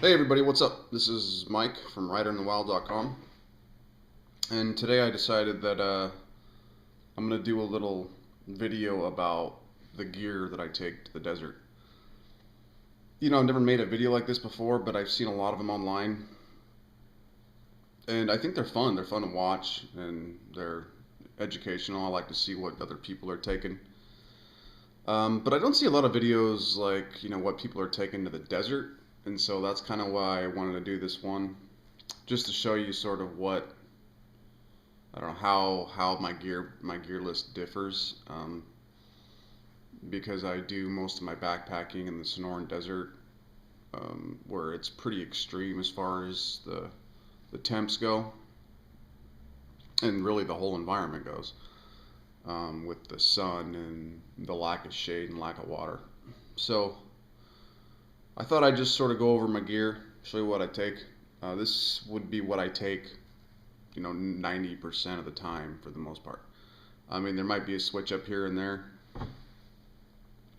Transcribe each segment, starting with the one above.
Hey everybody, what's up? This is Mike from riderinthewild.com, and today I decided that I'm going to do a little video about the gear that I take to the desert. You know, I've never made a video like this before, but I've seen a lot of them online, and I think they're fun. They're fun to watch, and they're educational. I like to see what other people are taking. But I don't see a lot of videos like, you know, what people are taking to the desert. And so that's kind of why I wanted to do this one, just to show you sort of what, I don't know, how my gear list differs, because I do most of my backpacking in the Sonoran Desert, where it's pretty extreme as far as the temps go, and really the whole environment goes, with the sun and the lack of shade and lack of water. So I thought I'd just sort of go over my gear, show you what I take. This would be what I take, you know, 90% of the time for the most part. I mean, there might be a switch up here and there,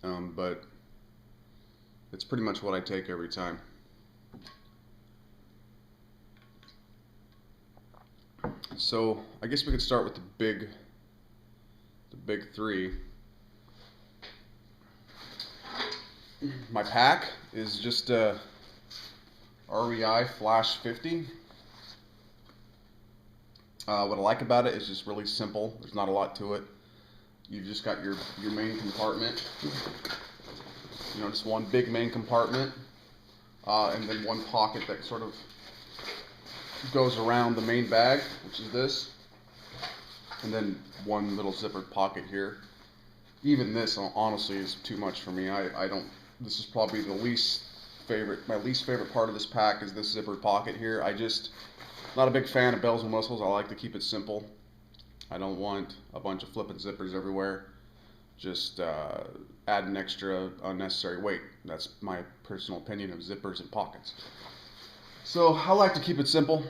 but it's pretty much what I take every time. So I guess we could start with the big three. My pack is just a REI Flash 50. What I like about it is just really simple. There's not a lot to it. You've just got your main compartment. You know, just one big main compartment, and then one pocket that sort of goes around the main bag, which is this, and then one little zippered pocket here. Even this, honestly, is too much for me. I don't. This is probably my least favorite part of this pack is this zippered pocket here. Not a big fan of bells and whistles. I like to keep it simple. I don't want a bunch of flipping zippers everywhere. Just add an extra unnecessary weight. That's my personal opinion of zippers and pockets. So I like to keep it simple.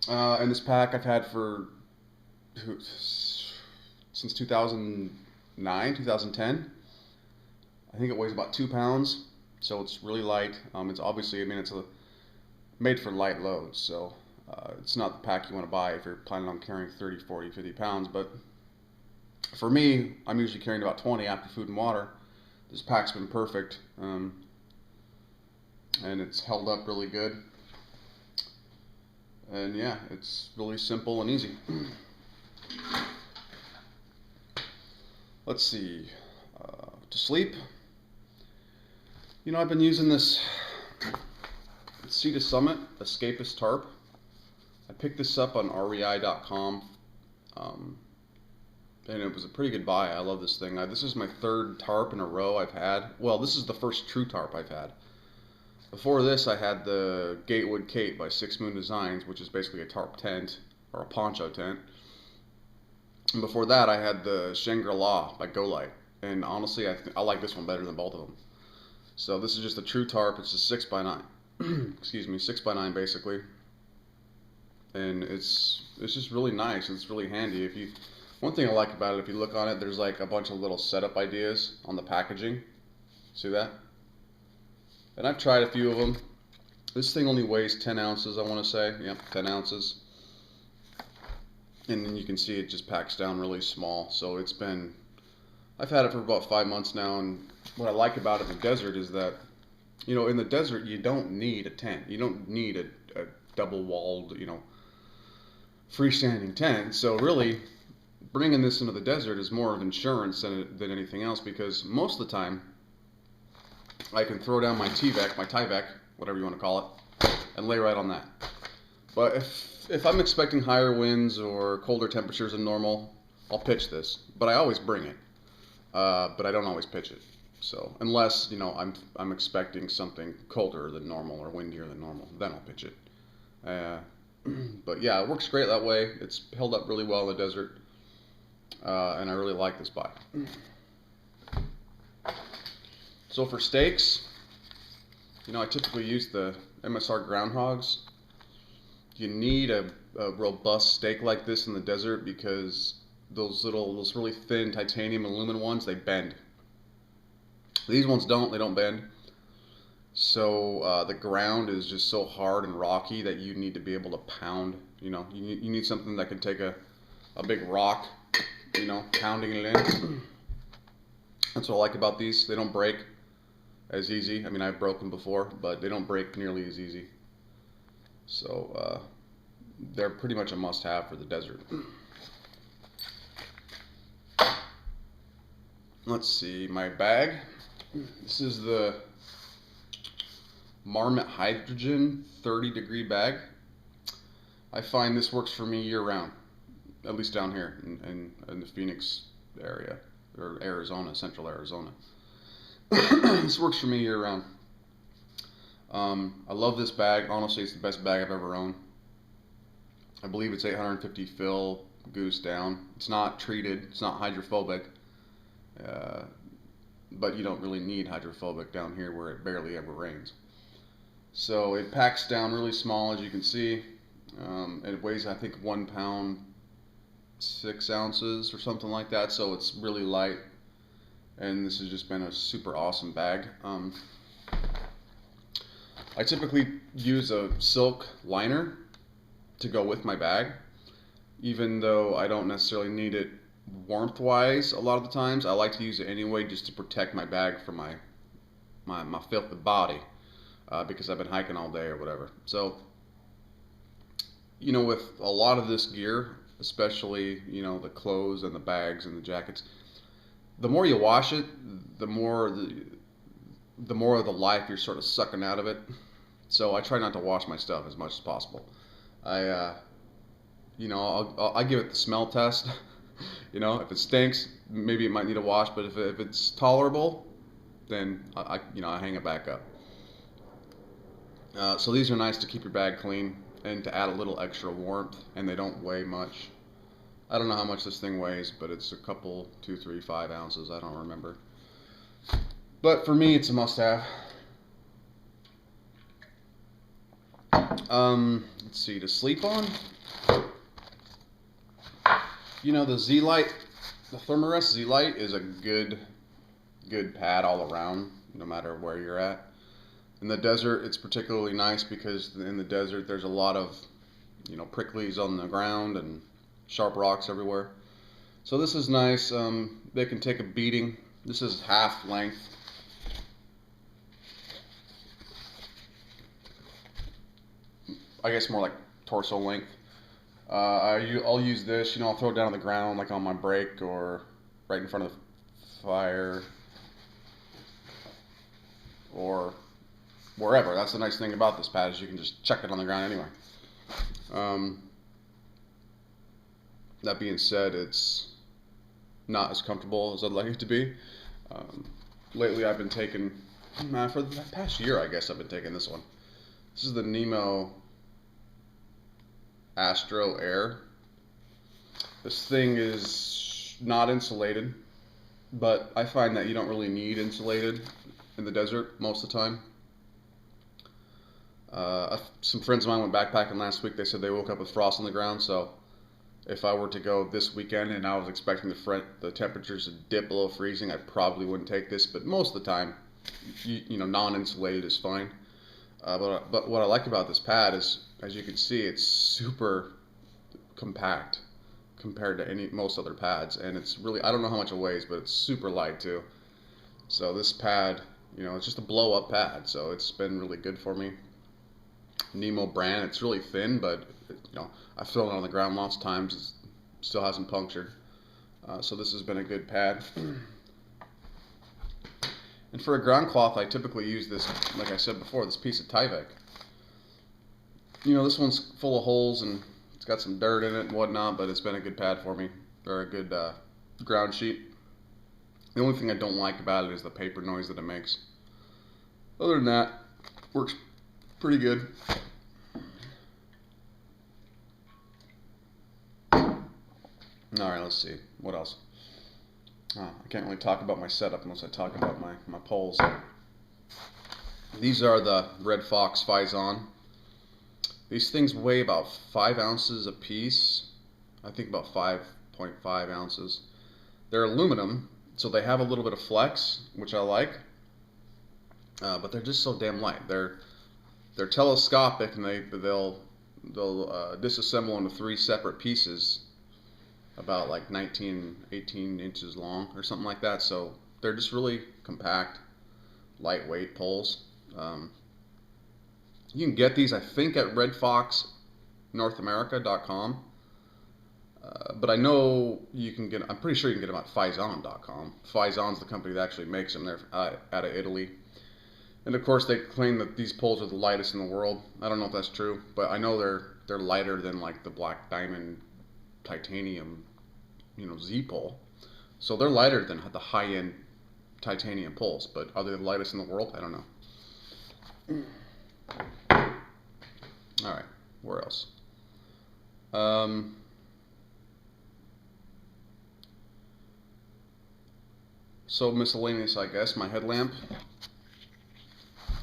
And this pack I've had since 2009, 2010. I think it weighs about 2 pounds, so it's really light. It's obviously, I mean, it's made for light loads, so it's not the pack you want to buy if you're planning on carrying 30, 40, 50 pounds. But for me, I'm usually carrying about 20 after food and water. This pack's been perfect, and it's held up really good. And yeah, it's really simple and easy. Let's see, to sleep. You know, I've been using this Sea to Summit Escapist tarp. I picked this up on REI.com, and it was a pretty good buy. I love this thing. This is my third tarp in a row I've had. Well, this is the first true tarp I've had. Before this, I had the Gatewood Cape by Six Moon Designs, which is basically a tarp tent, or a poncho tent. And before that, I had the Shangri-La by Go-Light. And honestly, I like this one better than both of them. So this is just a true tarp. It's a 6x9. Excuse me, 6x9 basically. And it's just really nice. It's really handy. One thing I like about it, if you look on it, there's like a bunch of little setup ideas on the packaging. See that? And I've tried a few of them. This thing only weighs 10 ounces, I want to say. Yep, 10 ounces. And then you can see it just packs down really small. So I've had it for about 5 months now, and what I like about it in the desert is that, you know, in the desert you don't need a tent. You don't need a double-walled, you know, freestanding tent. So really, bringing this into the desert is more of insurance than anything else, because most of the time I can throw down my Tyvek, whatever you want to call it, and lay right on that. But if I'm expecting higher winds or colder temperatures than normal, I'll pitch this. But I always bring it. But I don't always pitch it. So unless, you know, I'm expecting something colder than normal or windier than normal, then I'll pitch it. But yeah, it works great that way. It's held up really well in the desert, and I really like this buy. So for steaks, you know, I typically use the MSR Groundhogs. You need a robust steak like this in the desert because those really thin titanium aluminum ones, they bend. These ones don't. They don't bend. So the ground is just so hard and rocky that you need to be able to pound. You need something that can take a big rock, pounding it in. That's what I like about these. They don't break as easy. I mean, I've broken before, but they don't break nearly as easy. So they're pretty much a must-have for the desert. Let's see, my bag. This is the Marmot Hydrogen 30-degree bag. I find this works for me year-round, at least down here in the Phoenix area, or Arizona, central Arizona. This works for me year-round. I love this bag. Honestly, it's the best bag I've ever owned. I believe it's 850 fill, goose down. It's not treated. It's not hydrophobic. But you don't really need hydrophobic down here where it barely ever rains. So it packs down really small, as you can see. It weighs, I think, 1 pound 6 ounces or something like that. So it's really light. And this has just been a super awesome bag. I typically use a silk liner to go with my bag, even though I don't necessarily need it warmth-wise. A lot of the times I like to use it anyway just to protect my bag from my filthy body, because I've been hiking all day or whatever. So with a lot of this gear, especially the clothes and the bags and the jackets, the more you wash it, the more of the life you're sort of sucking out of it. So I try not to wash my stuff as much as possible. I give it the smell test. If it stinks, maybe it might need a wash, but if it's tolerable, then I hang it back up. So these are nice to keep your bag clean and to add a little extra warmth, and they don't weigh much. I don't know how much this thing weighs, but it's a couple, 2, 3, 5 ounces. I don't remember. But for me, it's a must-have. Let's see, to sleep on. The Z-Light, the Thermarest Z-Light is a good pad all around, no matter where you're at. In the desert, it's particularly nice because in the desert there's a lot of, pricklies on the ground and sharp rocks everywhere. So this is nice. They can take a beating. This is half length. I guess more like torso length. I'll use this, I'll throw it down on the ground, like on my break or right in front of the fire or wherever. That's the nice thing about this pad, is you can just chuck it on the ground anywhere. That being said, it's not as comfortable as I'd like it to be. Lately I've been taking, for the past year I guess I've been taking this one. This is the Nemo Astro Air. This thing is not insulated, but I find that you don't really need insulated in the desert most of the time. Some friends of mine went backpacking last week. They said they woke up with frost on the ground, so if I were to go this weekend and I was expecting the temperatures to dip below freezing, I probably wouldn't take this, but most of the time, non-insulated is fine. But what I like about this pad is, as you can see, it's super compact compared to most other pads, and it's really, I don't know how much it weighs, but it's super light too. So this pad, it's just a blow-up pad, so it's been really good for me. Nemo brand, it's really thin, but I've thrown it on the ground lots of times. It still hasn't punctured. So this has been a good pad. And for a ground cloth, I typically use this, like I said before, this piece of Tyvek. This one's full of holes and it's got some dirt in it and whatnot, but it's been a good pad for me, or a good ground sheet. The only thing I don't like about it is the paper noise that it makes. Other than that, works pretty good. Alright, let's see. What else? I can't really talk about my setup unless I talk about my poles. These are the Red Fox Faison. These things weigh about 5 ounces a piece. I think about 5.5 ounces. They're aluminum, so they have a little bit of flex, which I like. but they're just so damn light. They're telescopic, and they'll disassemble into 3 separate pieces, about like 18 inches long or something like that. So they're just really compact, lightweight poles. You can get these, I think, at redfoxnorthamerica.com. But I know you can get, I'm pretty sure you can get them at Faison.com. Faison's the company that actually makes them. They're out of Italy. And of course, they claim that these poles are the lightest in the world. I don't know if that's true, but I know they're lighter than like the Black Diamond titanium, Z pole. So they're lighter than the high-end titanium poles, but are they the lightest in the world? I don't know. All right, where else? So miscellaneous, I guess. My headlamp.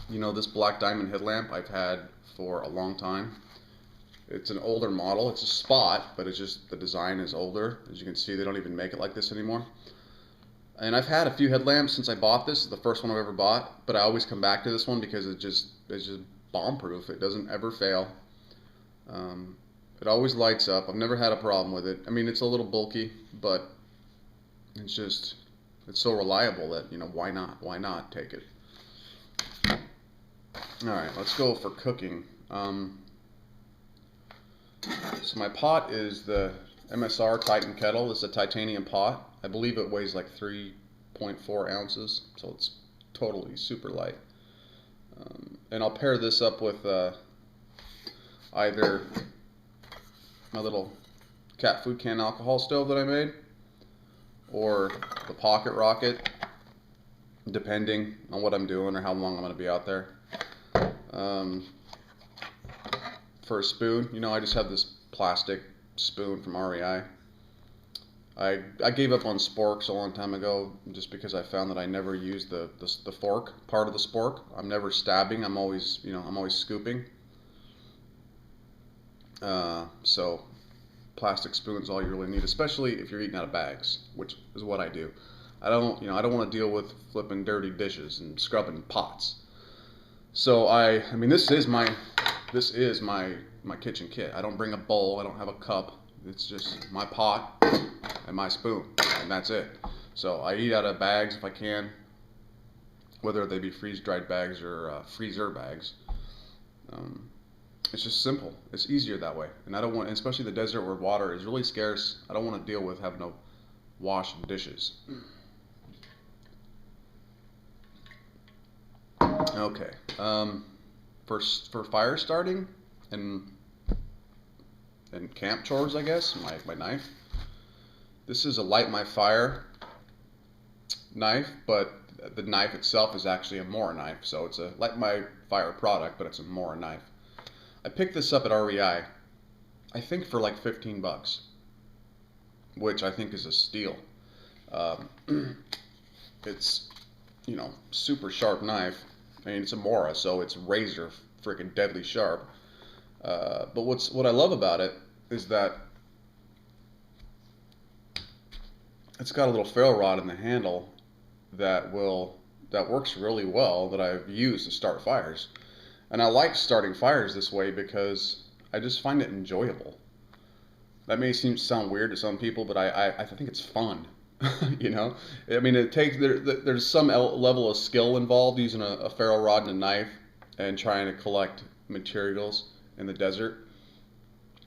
This Black Diamond headlamp I've had for a long time. It's an older model. It's a Spot, but it's just the design is older. As you can see, they don't even make it like this anymore. And I've had a few headlamps since I bought this. It's the first one I've ever bought, but I always come back to this one because it's just bomb-proof. It doesn't ever fail. It always lights up. I've never had a problem with it. I mean, it's a little bulky, but it's so reliable that, why not? Why not take it? All right, let's go for cooking. So my pot is the MSR Titan kettle. It's a titanium pot. I believe it weighs like 3.4 ounces, so it's totally super light. And I'll pair this up with either my little cat food can alcohol stove that I made, or the Pocket Rocket, depending on what I'm doing or how long I'm going to be out there. For a spoon, I just have this plastic spoon from REI. I gave up on sporks a long time ago just because I found that I never used the fork part of the spork. I'm never stabbing. I'm always scooping. So plastic spoon's all you really need, especially if you're eating out of bags, which is what I do. I don't want to deal with flipping dirty dishes and scrubbing pots. So I mean, this is my kitchen kit. I don't bring a bowl. I don't have a cup. It's just my pot and my spoon, and that's it. So I eat out of bags if I can, whether they be freeze-dried bags or freezer bags. It's just simple. It's easier that way, and I don't want, especially the desert where water is really scarce. I don't want to deal with having to wash dishes. Okay. For fire starting and camp chores, I guess, my knife. This is a light my fire knife, but the knife itself is actually a Mora knife. So it's a light my fire product, but it's a Mora knife. I picked this up at REI, I think for like 15 bucks, which I think is a steal. It's, super sharp knife. I mean, it's a Mora, so it's razor freaking deadly sharp. But what I love about it is that it's got a little ferro rod in the handle that works really well, that I've used to start fires. And I like starting fires this way because I just find it enjoyable. That may sound weird to some people, but I think it's fun. I mean, there's some level of skill involved using a ferro rod and a knife and trying to collect materials in the desert.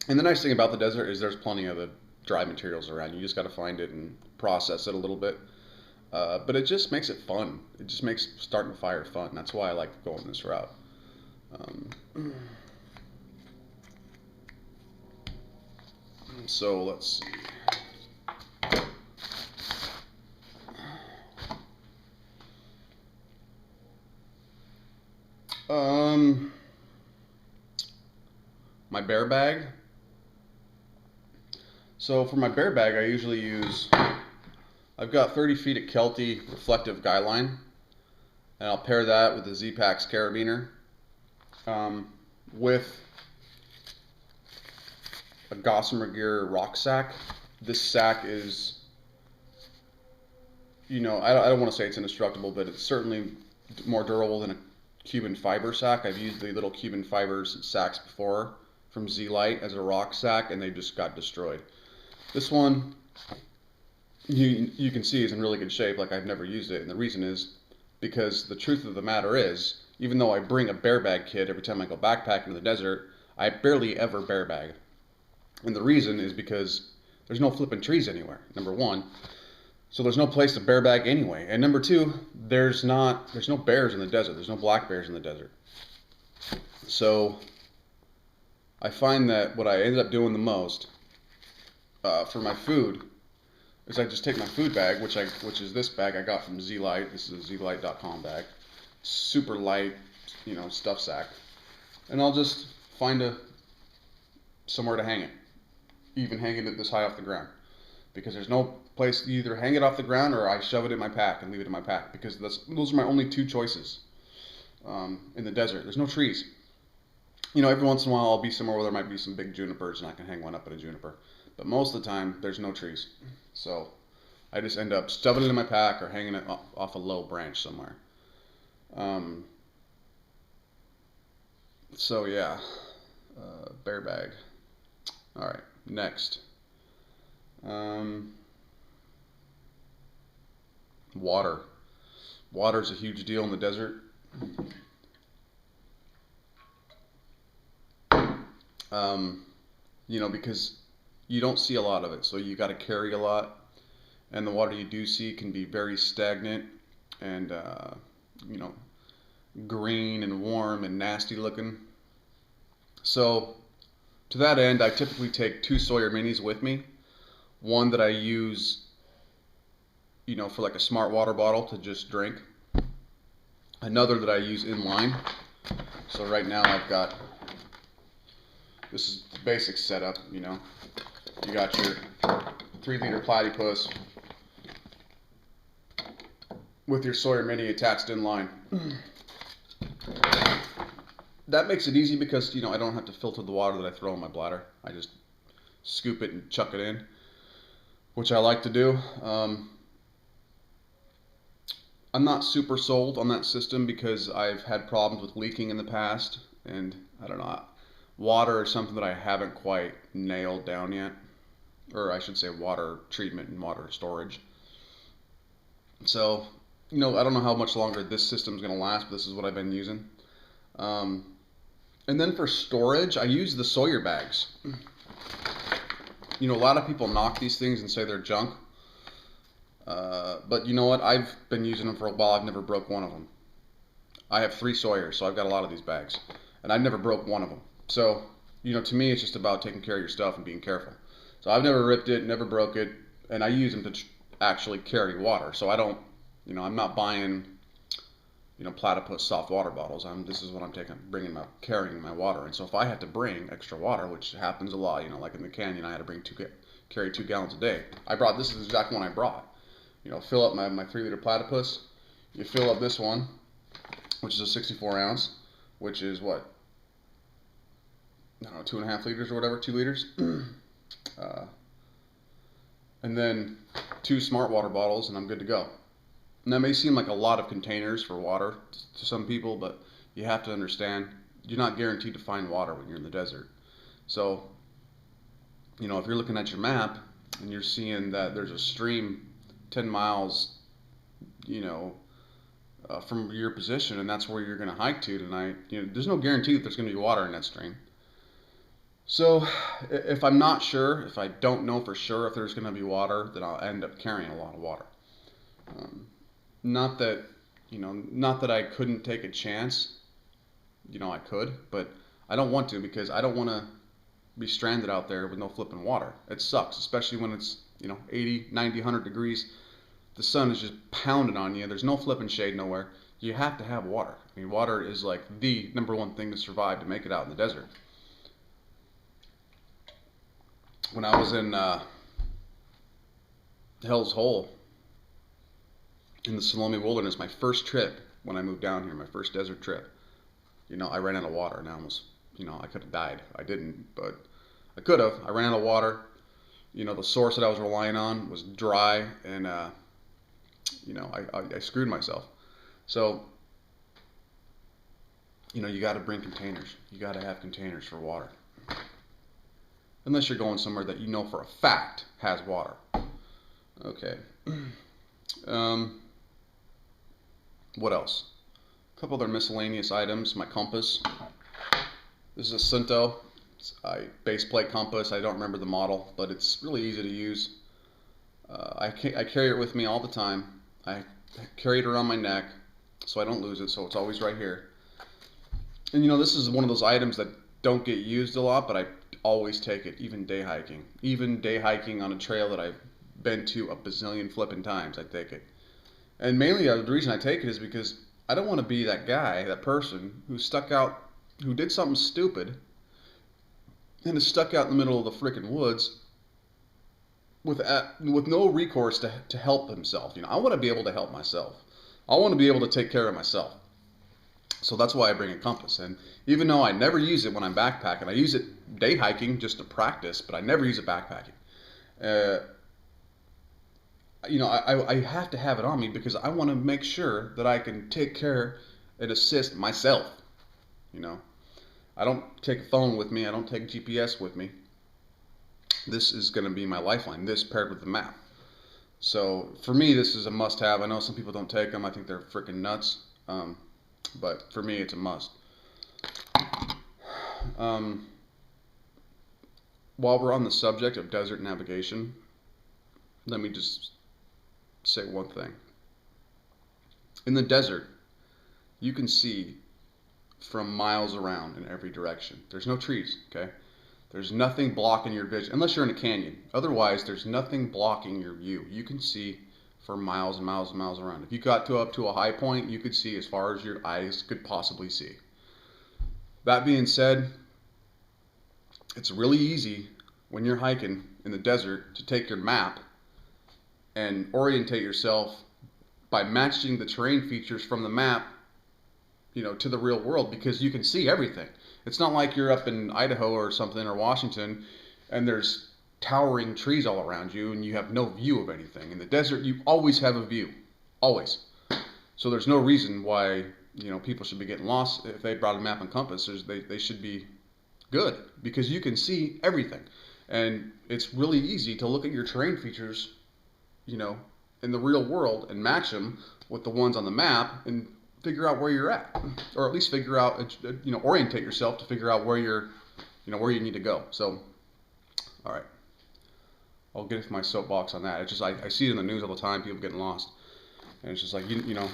And the nice thing about the desert is there's plenty of the dry materials around. You just got to find it and process it a little bit. But it just makes it fun. It just makes starting a fire fun. That's why I like going this route. So let's see. My bear bag. So for my bear bag, I usually use, I've got 30 feet of Kelty reflective guy line, and I'll pair that with the Z-Pax carabiner, with a Gossamer Gear rock sack. This sack is, I don't want to say it's indestructible, but it's certainly more durable than a Cuban fiber sack. I've used the little Cuban fibers sacks before from Ultralight as a rock sack, and they just got destroyed. This one, you can see is in really good shape, like I've never used it, and the reason is because the truth of the matter is, even though I bring a bear bag kit every time I go backpacking in the desert, I barely ever bear bag. And the reason is because there's no flipping trees anywhere, number one. So there's no place to bear bag anyway. And number two, there's no bears in the desert. There's no black bears in the desert. So I find that what I ended up doing the most for my food is I just take my food bag, which is this bag I got from Ultralight. This is a Ultralight.com bag. Super light, stuff sack. And I'll just find somewhere to hang it. Even hang it this high off the ground. Because there's no place to either hang it off the ground or I shove it in my pack and leave it in my pack. Because those are my only two choices in the desert. There's no trees. Every once in a while I'll be somewhere where there might be some big junipers and I can hang one up at a juniper. But most of the time there's no trees. So I just end up stuffing it in my pack or hanging it off a low branch somewhere. So yeah, bear bag. All right, next. Water. Water is a huge deal in the desert. Because you don't see a lot of it, so you got to carry a lot, and the water you do see can be very stagnant and green and warm and nasty looking. So to that end, I typically take 2 Sawyer Minis with me. One that I use, for like a smart water bottle to just drink. Another that I use inline. So right now I've got, this is the basic setup, You got your 3-liter platypus with your Sawyer Mini attached inline. That makes it easy because, I don't have to filter the water that I throw in my bladder. I just scoop it and chuck it in, which I like to do. I'm not super sold on that system because I've had problems with leaking in the past, and I don't know, water is something that I haven't quite nailed down yet, or I should say water treatment and water storage. So, I don't know how much longer this system is going to last, but this is what I've been using. And then for storage, I use the Sawyer bags. A lot of people knock these things and say they're junk. But you know what? I've been using them for a while. I've never broke one of them. I have 3 Sawyers, so I've got a lot of these bags. And I never broke one of them. So, to me, it's just about taking care of your stuff and being careful. So I've never ripped it, never broke it. And I use them to actually carry water. So I don't, I'm not buying, platypus soft water bottles. This is what I'm carrying my water. And so if I had to bring extra water, which happens a lot, like in the canyon, I had to carry 2 gallons a day. This is exactly one I brought. Fill up my 3-liter platypus. You fill up this one, which is a 64 ounce, which is what? I don't know, 2.5 liters or whatever, 2 liters. And then 2 smart water bottles, and I'm good to go. And that may seem like a lot of containers for water to some people, but you have to understand, you're not guaranteed to find water when you're in the desert. So, if you're looking at your map and you're seeing that there's a stream 10 miles, from your position, and that's where you're going to hike to tonight, there's no guarantee that there's going to be water in that stream. So, if I'm not sure, if I don't know for sure if there's going to be water, then I'll end up carrying a lot of water. Not that I couldn't take a chance. I could, but I don't want to because I don't want to be stranded out there with no flipping water. It sucks, especially when it's, 80, 90, 100 degrees. The sun is just pounding on you. There's no flipping shade nowhere. You have to have water. Water is like the #1 thing to survive, to make it out in the desert. When I was in Hell's Hole in the Salome Wilderness, my first trip when I moved down here, my first desert trip, I ran out of water and I almost, I could have died. I didn't, but I could have. I ran out of water. The source that I was relying on was dry, and I screwed myself. So you know, you got to bring containers. You got to have containers for water. Unless you're going somewhere that you know for a fact has water. Okay. What else? A couple other miscellaneous items. My compass. This is a Sunto. It's a base plate compass. I don't remember the model, but it's really easy to use. I carry it with me all the time. I carry it around my neck so I don't lose it, so it's always right here. And you know, this is one of those items that don't get used a lot, but I always take it, even day hiking. Even day hiking on a trail that I've been to a bazillion flipping times, I take it. And mainly the reason I take it is because I don't want to be that guy, that person who did something stupid and is stuck out in the middle of the frickin' woods with no recourse to help himself. You know, I want to be able to help myself. I want to be able to take care of myself. So that's why I bring a compass. And even though I never use it when I'm backpacking, I use it day hiking just to practice, but I never use it backpacking. You know, I have to have it on me because I want to make sure that I can take care and assist myself. You know, I don't take a phone with me. I don't take GPS with me. This is going to be my lifeline, this paired with the map. So for me, this is a must-have. I know some people don't take them. I think they're freaking nuts. But for me, it's a must. While we're on the subject of desert navigation, let me just say one thing. In the desert, you can see from miles around in every direction. There's no trees, okay? There's nothing blocking your vision, unless you're in a canyon. Otherwise, there's nothing blocking your view. You can see for miles and miles and miles around. If you got up to a high point, you could see as far as your eyes could possibly see. That being said, it's really easy when you're hiking in the desert to take your map and orientate yourself by matching the terrain features from the map, you know, to the real world, because you can see everything. It's not like you're up in Idaho or something, or Washington, and there's towering trees all around you and you have no view of anything. In the desert, you always have a view, always. So there's no reason why, you know, people should be getting lost. If they brought a map and compass, they should be good, because you can see everything. And it's really easy to look at your terrain features, you know, in the real world and match them with the ones on the map and figure out where you're at, or at least figure out, you know, orientate yourself to figure out where you're, you know, where you need to go. So, all right, I'll get off my soapbox on that. It's just I see it in the news all the time, people getting lost, and it's just like you know,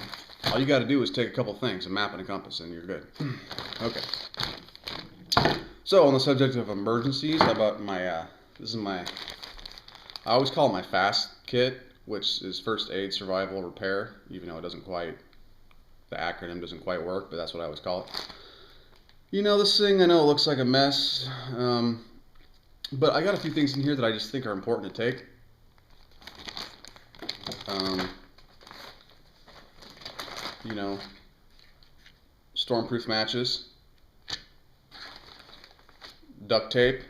all you got to do is take a couple things, a map and a compass, and you're good. Okay. So on the subject of emergencies, how about my this is my, I always call it my FAST kit, which is first aid, survival, repair, even though it doesn't quite, the acronym doesn't quite work, but that's what I always call it. You know, this thing, I know it looks like a mess, but I got a few things in here that I just think are important to take. You know, stormproof matches, duct tape.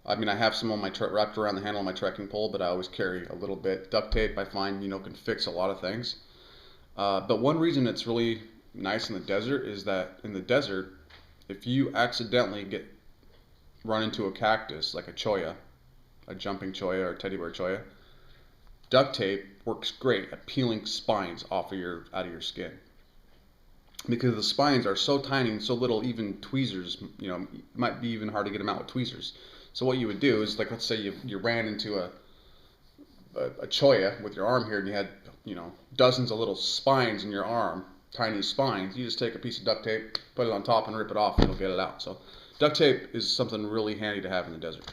I mean, I have some on my wrapped around the handle of my trekking pole, but I always carry a little bit. Duct tape, I find, you know, can fix a lot of things. But one reason it's really nice in the desert is that in the desert, if you accidentally run into a cactus, like a cholla, a jumping cholla or teddy bear cholla, duct tape works great at peeling spines out of your skin. Because the spines are so tiny and so little, even tweezers, you know, it might be even hard to get them out with tweezers. So what you would do is, like, let's say you ran into a cholla with your arm here, and you had, you know, dozens of little spines in your arm, tiny spines. You just take a piece of duct tape, put it on top, and rip it off, and it'll get it out. So duct tape is something really handy to have in the desert.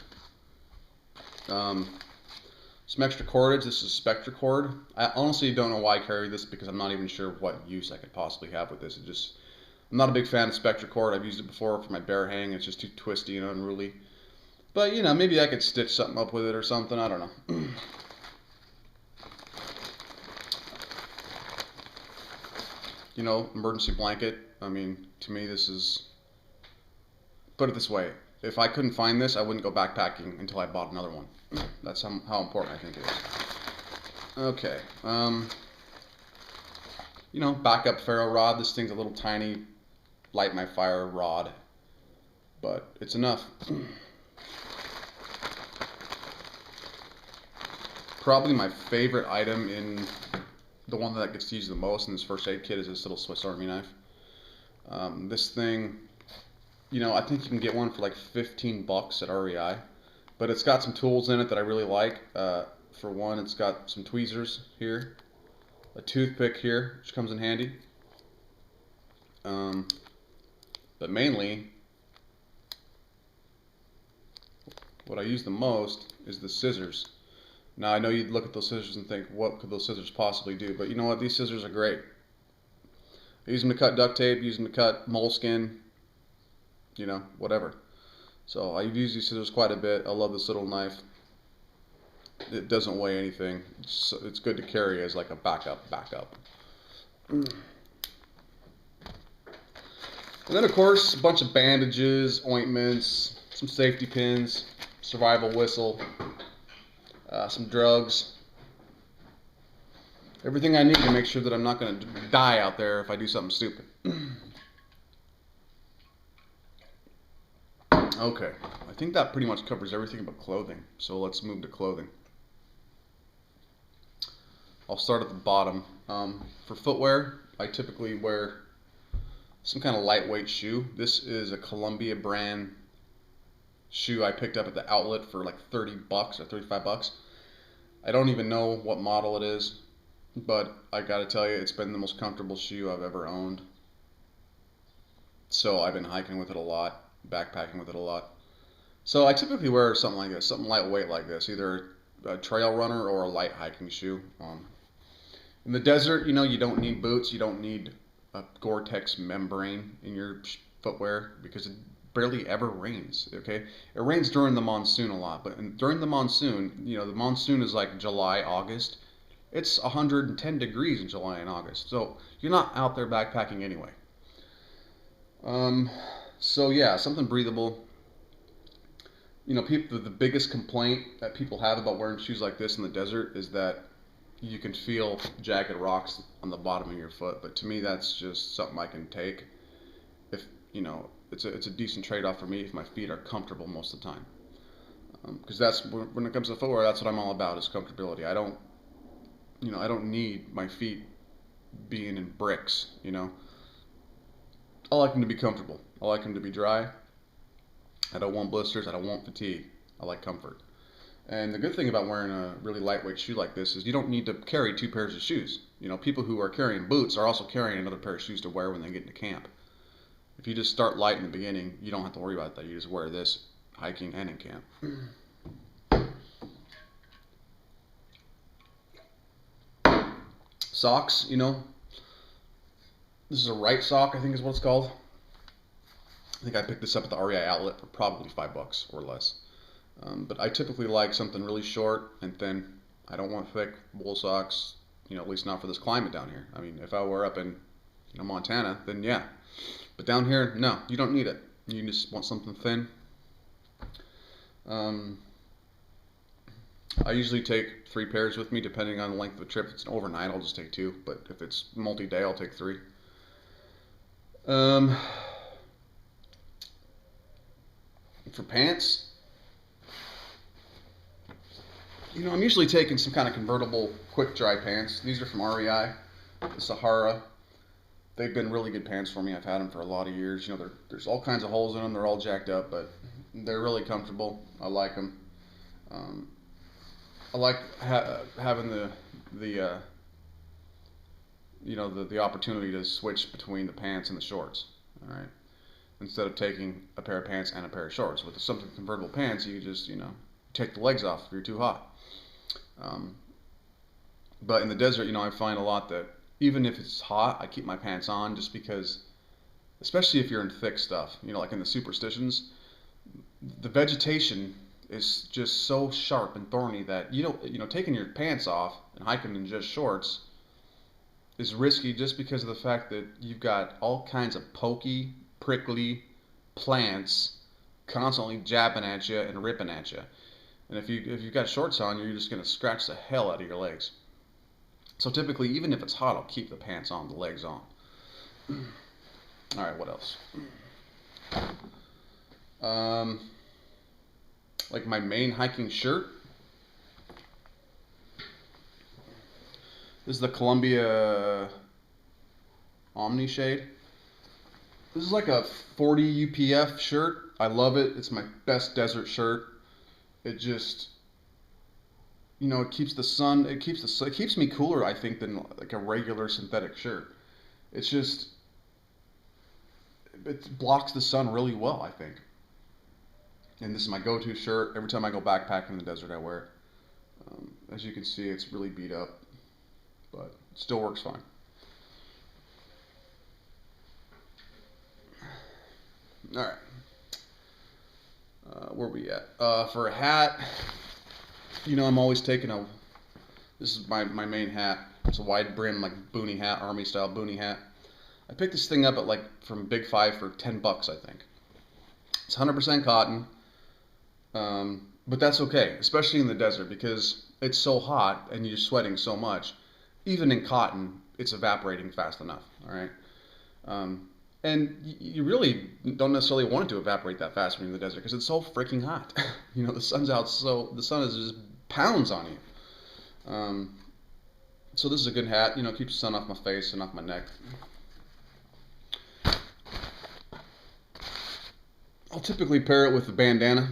Some extra cordage. This is Spectra cord. I honestly don't know why I carry this, because I'm not even sure what use I could possibly have with this. I'm not a big fan of Spectra cord. I've used it before for my bear hang. It's just too twisty and unruly. But, you know, maybe I could stitch something up with it or something. I don't know. You know, emergency blanket. I mean, to me, this is, put it this way. If I couldn't find this, I wouldn't go backpacking until I bought another one. That's how important I think it is. Okay. You know, backup ferro rod. This thing's a little tiny light my fire rod, but it's enough. Probably my favorite item in the one that gets used the most in this first aid kit is this little Swiss Army knife. This thing, you know, I think you can get one for like 15 bucks at REI, but it's got some tools in it that I really like. For one, it's got some tweezers here, a toothpick here, which comes in handy. But mainly, what I use the most is the scissors. Now, I know you'd look at those scissors and think, what could those scissors possibly do? But you know what? These scissors are great. I use them to cut duct tape, use them to cut moleskin, you know, whatever. So I use these scissors quite a bit. I love this little knife. It doesn't weigh anything. It's good to carry as like a backup. And then, of course, a bunch of bandages, ointments, some safety pins, survival whistle, some drugs. Everything I need to make sure that I'm not going to die out there if I do something stupid. Okay, I think that pretty much covers everything but clothing. So let's move to clothing. I'll start at the bottom. For footwear, I typically wear some kind of lightweight shoe. This is a Columbia brand shoe I picked up at the outlet for like 30 bucks or 35 bucks. I don't even know what model it is, but I gotta tell you, it's been the most comfortable shoe I've ever owned. So I've been hiking with it a lot, backpacking with it a lot. So I typically wear something like this, something lightweight like this, either a trail runner or a light hiking shoe. In the desert, you know, you don't need boots, you don't need a Gore-Tex membrane in your footwear because it barely ever rains, okay? It rains during the monsoon a lot, but during the monsoon, you know, the monsoon is like July, August. It's 110 degrees in July and August, so you're not out there backpacking anyway. So yeah, something breathable. You know, the biggest complaint that people have about wearing shoes like this in the desert is that you can feel jagged rocks on the bottom of your foot, but to me that's just something I can take. If you know, it's a decent trade-off for me if my feet are comfortable most of the time. Because that's when it comes to footwear, that's what I'm all about, is comfortability. I don't need my feet being in bricks. You know, I like them to be comfortable. I like them to be dry. I don't want blisters. I don't want fatigue. I like comfort. And the good thing about wearing a really lightweight shoe like this is you don't need to carry two pairs of shoes. You know, people who are carrying boots are also carrying another pair of shoes to wear when they get into camp. If you just start light in the beginning, you don't have to worry about that. You just wear this hiking and in camp. Socks, you know, this is a right sock, I think is what it's called. I think I picked this up at the REI outlet for probably 5 bucks or less. But I typically like something really short and thin. I don't want thick wool socks, you know, at least not for this climate down here. I mean, if I were up in, you know, Montana, then yeah. But down here, no, you don't need it. You just want something thin. I usually take 3 pairs with me depending on the length of the trip. If it's an overnight, I'll just take 2. But if it's multi-day, I'll take 3. For pants, you know, I'm usually taking some kind of convertible quick dry pants. These are from REI, the Sahara. They've been really good pants for me. I've had them for a lot of years. You know, there's all kinds of holes in them. They're all jacked up, but they're really comfortable. I like them. I like having the opportunity to switch between the pants and the shorts. All right, instead of taking a pair of pants and a pair of shorts. With something convertible pants, you just, you know, take the legs off if you're too hot. But in the desert, you know, I find a lot that even if it's hot, I keep my pants on just because, especially if you're in thick stuff, you know, like in the superstitions, the vegetation is just so sharp and thorny that you know, taking your pants off and hiking in just shorts is risky just because of the fact that you've got all kinds of pokey, prickly plants constantly jabbing at you and ripping at you. And if you've got shorts on, you're just going to scratch the hell out of your legs. So typically, even if it's hot, I'll keep the pants on, the legs on. All right, what else? Like my main hiking shirt. This is the Columbia Omni Shade. This is like a 40 UPF shirt. I love it. It's my best desert shirt. It just, you know, it keeps the sun. It keeps me cooler, I think, than like a regular synthetic shirt. It's just, it blocks the sun really well, I think. And this is my go-to shirt. Every time I go backpacking in the desert, I wear it. As you can see, it's really beat up, but it still works fine. All right. Where are we at? For a hat, you know, I'm always taking a, this is my main hat. It's a wide brim, like boonie hat, army style boonie hat. I picked this thing up at like from Big Five for 10 bucks, I think. It's 100% cotton, but that's okay, especially in the desert because it's so hot and you're sweating so much. Even in cotton, it's evaporating fast enough, all right? And you really don't necessarily want it to evaporate that fast when you're in the desert because it's so freaking hot. You know, the sun's out, so the sun is just pounds on you. So this is a good hat. You know, keeps the sun off my face and off my neck. I'll typically pair it with a bandana.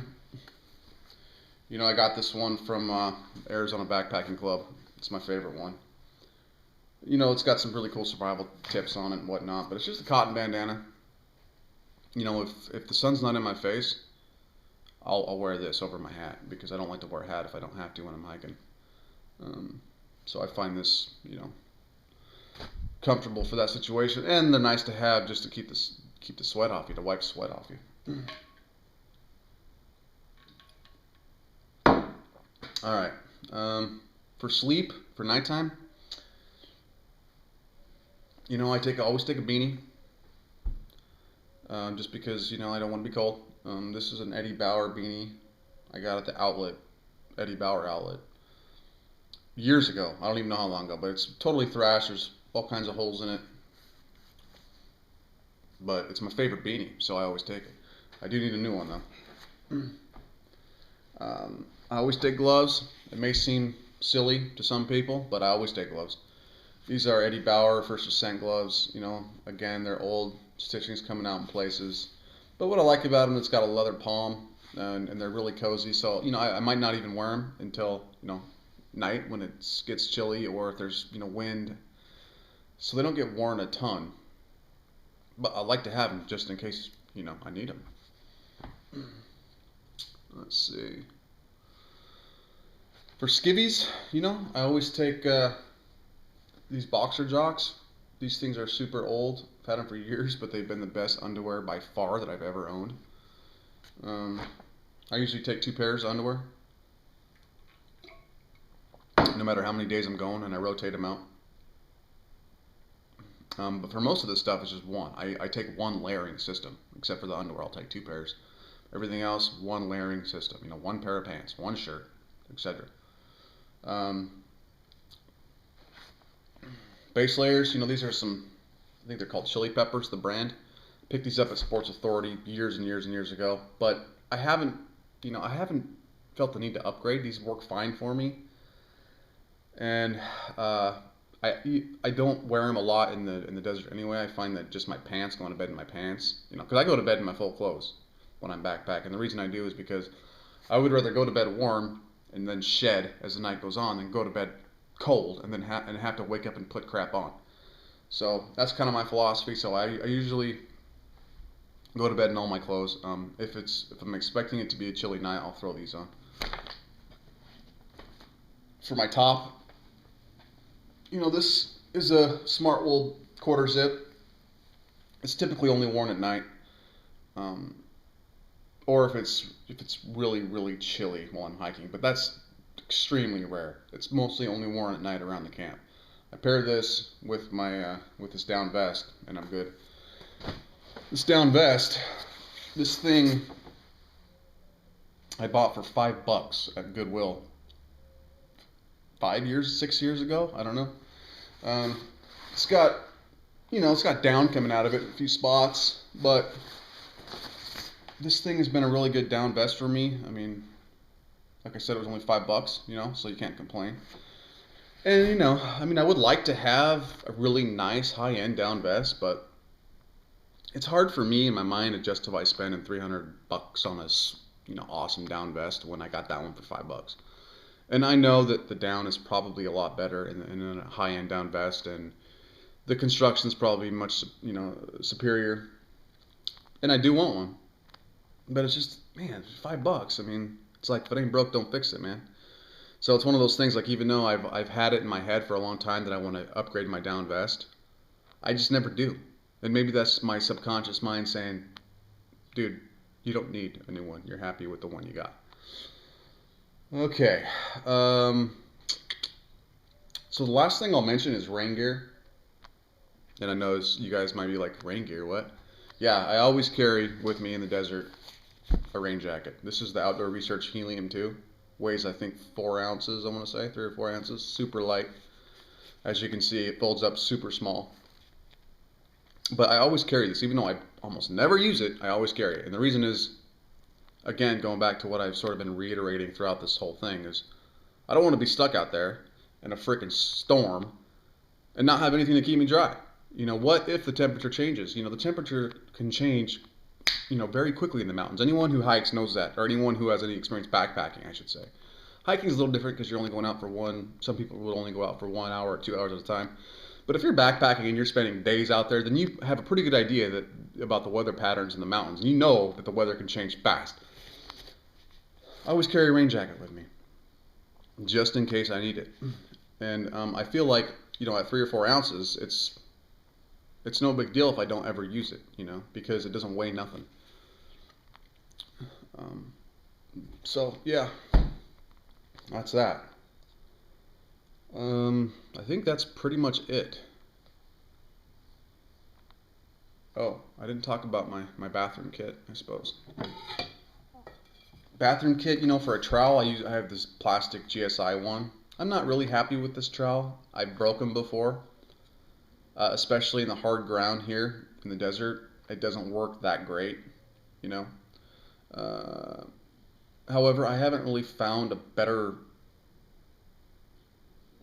You know, I got this one from Arizona Backpacking Club. It's my favorite one. You know, it's got some really cool survival tips on it and whatnot, but it's just a cotton bandana. You know, if the sun's not in my face, I'll wear this over my hat because I don't like to wear a hat if I don't have to when I'm hiking. So I find this, you know, comfortable for that situation, and they're nice to have just to keep the sweat off you, to wipe sweat off you. All right. For sleep, for nighttime, you know, I always take a beanie, just because, you know, I don't want to be cold. This is an Eddie Bauer beanie I got at the outlet, Eddie Bauer outlet, years ago. I don't even know how long ago, but it's totally thrashed. There's all kinds of holes in it, but it's my favorite beanie, so I always take it. I do need a new one though. I always take gloves. It may seem silly to some people, but I always take gloves. These are Eddie Bauer First Ascent gloves. You know, again, they're old, stitching's coming out in places. But what I like about them, it's got a leather palm, and they're really cozy. So, you know, I might not even wear them until, you know, night when it gets chilly or if there's, you know, wind. So they don't get worn a ton. But I like to have them just in case, you know, I need them. Let's see. For skivvies, you know, I always take these boxer jocks. These things are super old. I've had them for years, but they've been the best underwear by far that I've ever owned. I usually take 2 pairs of underwear, no matter how many days I'm going, and I rotate them out. But for most of this stuff, it's just one. I take one layering system, except for the underwear. I'll take 2 pairs. Everything else, one layering system. You know, 1 pair of pants, 1 shirt, etc. Base layers, you know, these are some, I think they're called Chili Peppers, the brand. Picked these up at Sports Authority years and years and years ago, but I haven't felt the need to upgrade. These work fine for me, and I don't wear them a lot in the desert anyway. I find that just my pants, going to bed in my pants, you know, because I go to bed in my full clothes when I'm backpacking. The reason I do is because I would rather go to bed warm and then shed as the night goes on than go to bed cold and then have to wake up and put crap on. So that's kind of my philosophy. So I usually go to bed in all my clothes. If I'm expecting it to be a chilly night, I'll throw these on. For my top, you know, this is a Smart Wool quarter zip. It's typically only worn at night, or if it's really, really chilly while I'm hiking, but that's extremely rare. It's mostly only worn at night around the camp. I pair this with my with this down vest, and I'm good. This down vest, this thing I bought for $5 at Goodwill 6 years ago. I don't know. It's got, you know, it's got down coming out of it in a few spots, but this thing has been a really good down vest for me. I mean, like I said, it was only $5, you know, so you can't complain. And, you know, I mean, I would like to have a really nice high-end down vest, but it's hard for me in my mind to justify spending $300 on this, you know, awesome down vest when I got that one for $5. And I know that the down is probably a lot better in a high-end down vest, and the construction is probably much, you know, superior. And I do want one, but it's just, man, $5. I mean, it's like, if it ain't broke, don't fix it, man. So it's one of those things, like, even though I've had it in my head for a long time that I want to upgrade my down vest, I just never do. And maybe that's my subconscious mind saying, dude, you don't need a new one. You're happy with the one you got. Okay. So the last thing I'll mention is rain gear. And I know you guys might be like, rain gear, what? Yeah, I always carry with me in the desert a rain jacket. This is the Outdoor Research Helium 2. Weighs, I think, 4 ounces, I want to say, 3 or 4 ounces. Super light. As you can see, it folds up super small. But I always carry this. Even though I almost never use it, I always carry it. And the reason is, again, going back to what I've sort of been reiterating throughout this whole thing, is I don't want to be stuck out there in a freaking storm and not have anything to keep me dry. You know, what if the temperature changes? You know, the temperature can change, you know, very quickly in the mountains. Anyone who hikes knows that, or anyone who has any experience backpacking, I should say. Hiking is a little different because you're only going out for some people will only go out for 1 hour or 2 hours at a time. But if you're backpacking and you're spending days out there, then you have a pretty good idea about the weather patterns in the mountains. And you know that the weather can change fast. I always carry a rain jacket with me, just in case I need it. And I feel like, you know, at 3 or 4 ounces, it's no big deal if I don't ever use it, you know, because it doesn't weigh nothing. So yeah, that's that. I think that's pretty much it. Oh, I didn't talk about my bathroom kit, I suppose. Bathroom kit, you know, for a trowel, I have this plastic GSI one. I'm not really happy with this trowel. I've broken before, especially in the hard ground here in the desert. It doesn't work that great, you know. However, I haven't really found a better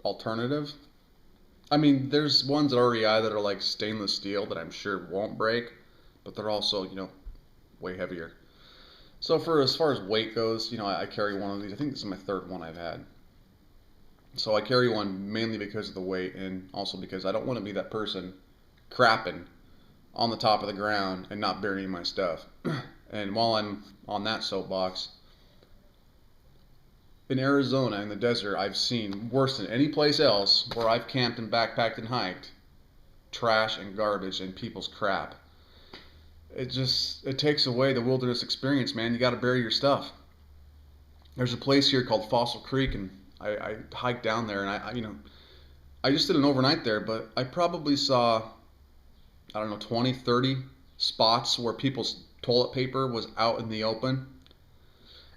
alternative. I mean, there's ones at REI that are like stainless steel that I'm sure won't break, but they're also, you know, way heavier. So as far as weight goes, you know, I carry one of these. I think this is my 3rd one I've had. So I carry one mainly because of the weight, and also because I don't want to be that person crapping on the top of the ground and not burying my stuff. And while I'm on that soapbox, in Arizona, in the desert, I've seen worse than any place else where I've camped and backpacked and hiked, trash and garbage and people's crap. It takes away the wilderness experience, man. You got to bury your stuff. There's a place here called Fossil Creek, and I hiked down there, and I just did an overnight there, but I probably saw, I don't know, 20, 30 spots where people's toilet paper was out in the open.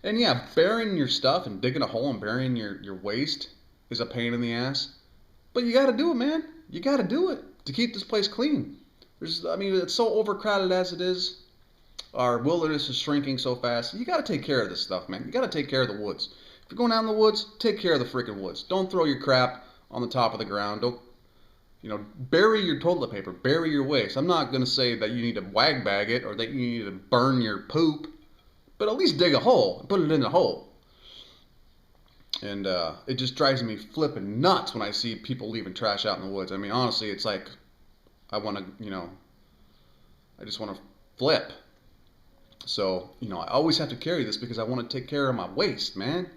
And yeah, burying your stuff and digging a hole and burying your waste is a pain in the ass. But you got to do it, man. You got to do it to keep this place clean. I mean, it's so overcrowded as it is. Our wilderness is shrinking so fast. You got to take care of this stuff, man. You got to take care of the woods. If you're going out in the woods, take care of the freaking woods. Don't throw your crap on the top of the ground. Don't, you know, bury your toilet paper. Bury your waste. I'm not going to say that you need to wag bag it or that you need to burn your poop. But at least dig a hole and put it in a hole. And it just drives me flipping nuts when I see people leaving trash out in the woods. I mean, honestly, it's like I want to, you know, I just want to flip. So, you know, I always have to carry this because I want to take care of my waste, man.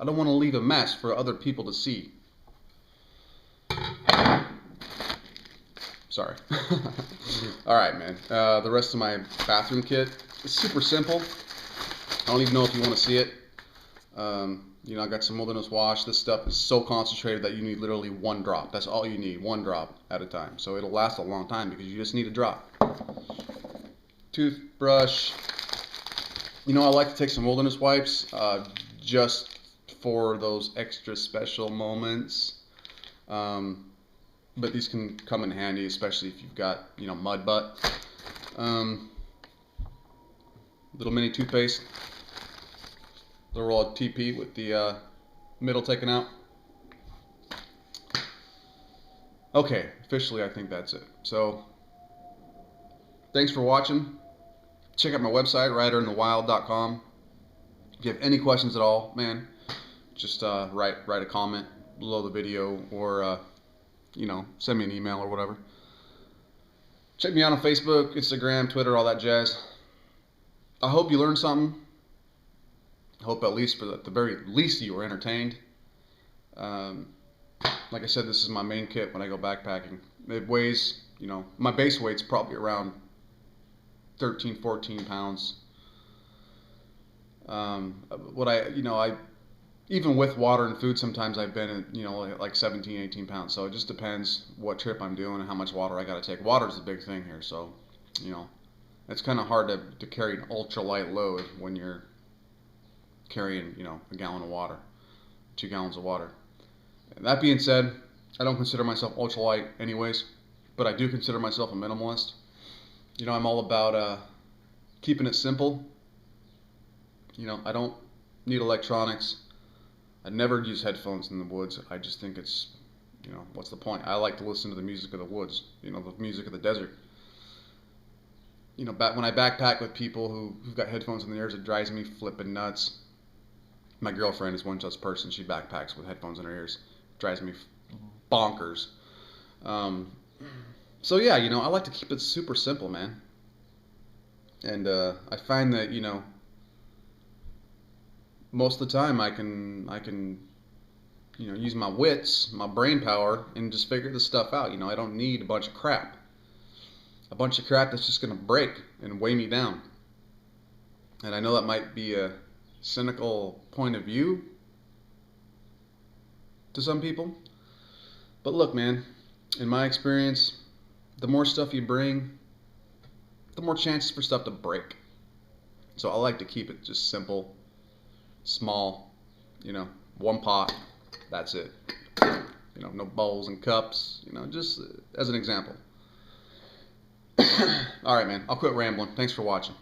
I don't want to leave a mess for other people to see. Sorry. All right, man. The rest of my bathroom kit is super simple. I don't even know if you want to see it. You know, I got some wilderness wash. This stuff is so concentrated that you need literally 1 drop. That's all you need, 1 drop at a time. So it'll last a long time because you just need a drop. Toothbrush. You know, I like to take some wilderness wipes just for those extra special moments. You but these can come in handy, especially if you've got, you know, mud butt. Little mini toothpaste, little roll of TP with the middle taken out. Okay, officially I think that's it. So, thanks for watching. Check out my website, riderinthewild.com. If you have any questions at all, man, just write a comment below the video, or you know, send me an email or whatever. Check me out on Facebook, Instagram, Twitter, all that jazz. I hope you learned something. I hope at least, at the very least, you were entertained. Like I said, this is my main kit when I go backpacking. It weighs, you know, my base weight's probably around 13, 14 pounds. Even with water and food, sometimes I've been at, you know, like 17, 18 pounds. So it just depends what trip I'm doing and how much water I got to take. Water's the big thing here. So, you know, it's kind of hard to carry an ultralight load when you're carrying, you know, a gallon of water, 2 gallons of water. And that being said, I don't consider myself ultralight anyways, but I do consider myself a minimalist. You know, I'm all about keeping it simple. You know, I don't need electronics. I never use headphones in the woods. I just think it's, you know, what's the point? I like to listen to the music of the woods, you know, the music of the desert. You know, when I backpack with people who've got headphones in their ears, it drives me flipping nuts. My girlfriend is one such person. She backpacks with headphones in her ears. Drives me bonkers. So yeah, you know, I like to keep it super simple, man. And I find that, you know, most of the time I can you know, use my wits, my brain power, and just figure this stuff out. You know, I don't need a bunch of crap. A bunch of crap that's just going to break and weigh me down. And I know that might be a cynical point of view to some people. But look, man, in my experience, the more stuff you bring, the more chances for stuff to break. So I like to keep it just simple, small, you know, one pot, that's it. You know, no bowls and cups, you know, just as an example. All right, man, I'll quit rambling. Thanks for watching.